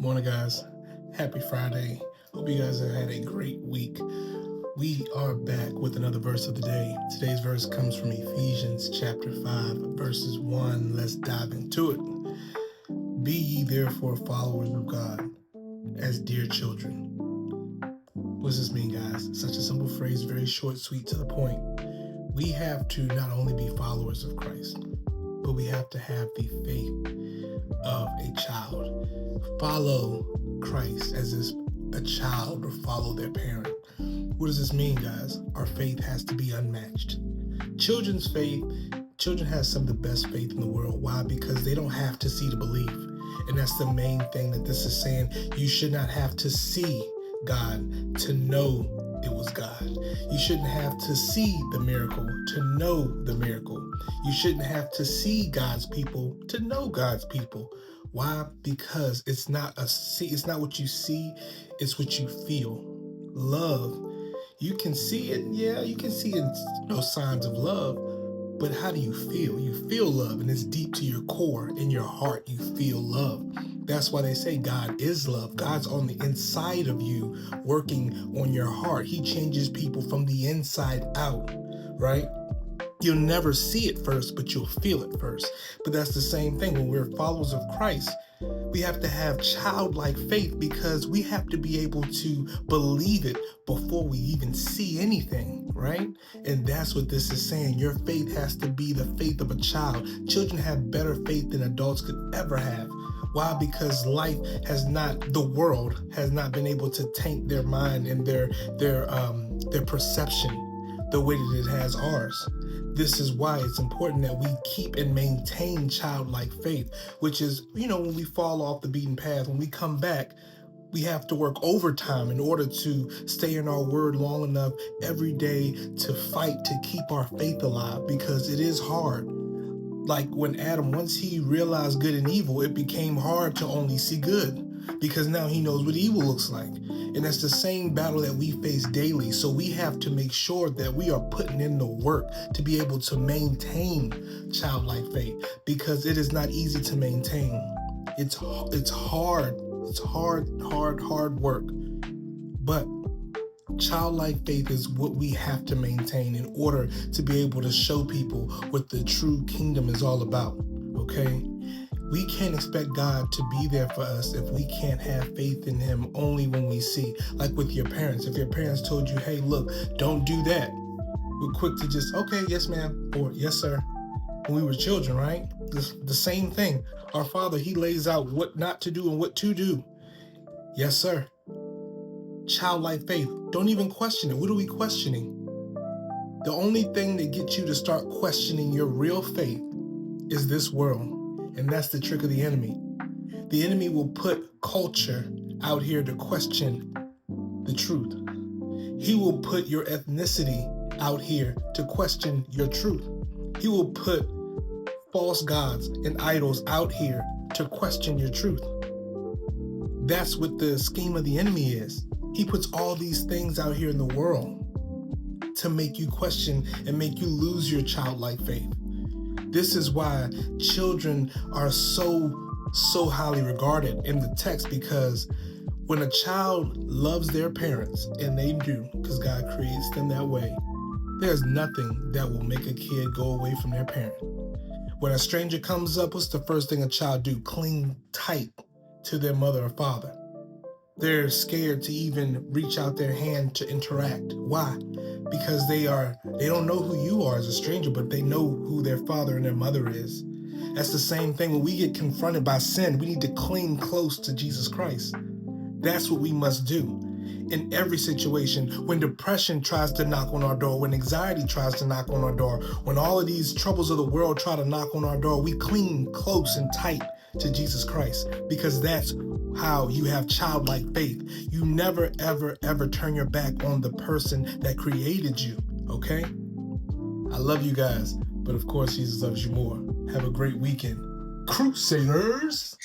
Morning, guys. Happy Friday. Hope you guys have had a great week. We are back with another verse of the day. Today's verse comes from Ephesians chapter 5, verses 1. Let's dive into it. Be ye therefore followers of God as dear children. What does this mean, guys? Such a simple phrase, very short, sweet, to the point. We have to not only be followers of Christ, but we have to have the faith of a child. Follow Christ as if a child would follow their parent. What does this mean, guys? Our faith has to be unmatched. Children have some of the best faith in the world. Why? Because they don't have to see to believe. And that's the main thing that this is saying. You should not have to see God to know it was God. You shouldn't have to see the miracle to know the miracle. You shouldn't have to see God's people to know God's people. Why? Because it's not what you see, it's what you feel. Love, you can see it, you can see signs of love, but how do you feel? You feel love, and it's deep to your core. In your heart, you feel love. That's why they say God is love. God's on the inside of you, working on your heart. He changes people from the inside out, right? You'll never see it first, but you'll feel it first. But that's the same thing. When we're followers of Christ, we have to have childlike faith because we have to be able to believe it before we even see anything, right? And that's what this is saying. Your faith has to be the faith of a child. Children have better faith than adults could ever have. Why? Because the world has not been able to taint their mind and their perception the way that it has ours. This is why it's important that we keep and maintain childlike faith, which is, when we fall off the beaten path, when we come back, we have to work overtime in order to stay in our word long enough every day to fight to keep our faith alive, because it is hard. Like when Adam, once he realized good and evil, it became hard to only see good, because now he knows what evil looks like. And that's the same battle that we face daily. So we have to make sure that we are putting in the work to be able to maintain childlike faith, because it is not easy to maintain. It's hard. It's hard work. But childlike faith is what we have to maintain in order to be able to show people what the true kingdom is all about, okay? We can't expect God to be there for us if we can't have faith in him only when we see. Like with your parents. If your parents told you, hey, look, don't do that, we're quick to just, okay, yes, ma'am, or yes, sir. When we were children, right? The same thing. Our Father, he lays out what not to do and what to do. Yes, sir. Childlike faith. Don't even question it. What are we questioning? The only thing that gets you to start questioning your real faith is this world. And that's the trick of the enemy. The enemy will put culture out here to question the truth. He will put your ethnicity out here to question your truth. He will put false gods and idols out here to question your truth. That's what the scheme of the enemy is. He puts all these things out here in the world to make you question and make you lose your childlike faith. This is why children are so highly regarded in the text, because when a child loves their parents, and they do, because God creates them that way, there's nothing that will make a kid go away from their parent. When a stranger comes up, what's the first thing a child do? Cling tight to their mother or father. They're scared to even reach out their hand to interact. Why? Because they don't know who you are as a stranger, but they know who their father and their mother is. That's the same thing when we get confronted by sin. We need to cling close to Jesus Christ. That's what we must do in every situation. When depression tries to knock on our door, when anxiety tries to knock on our door, when all of these troubles of the world try to knock on our door, we cling close and tight to Jesus Christ, because that's how you have childlike faith. You never, ever, ever turn your back on the person that created you, okay? I love you guys, but of course, Jesus loves you more. Have a great weekend. Crusaders!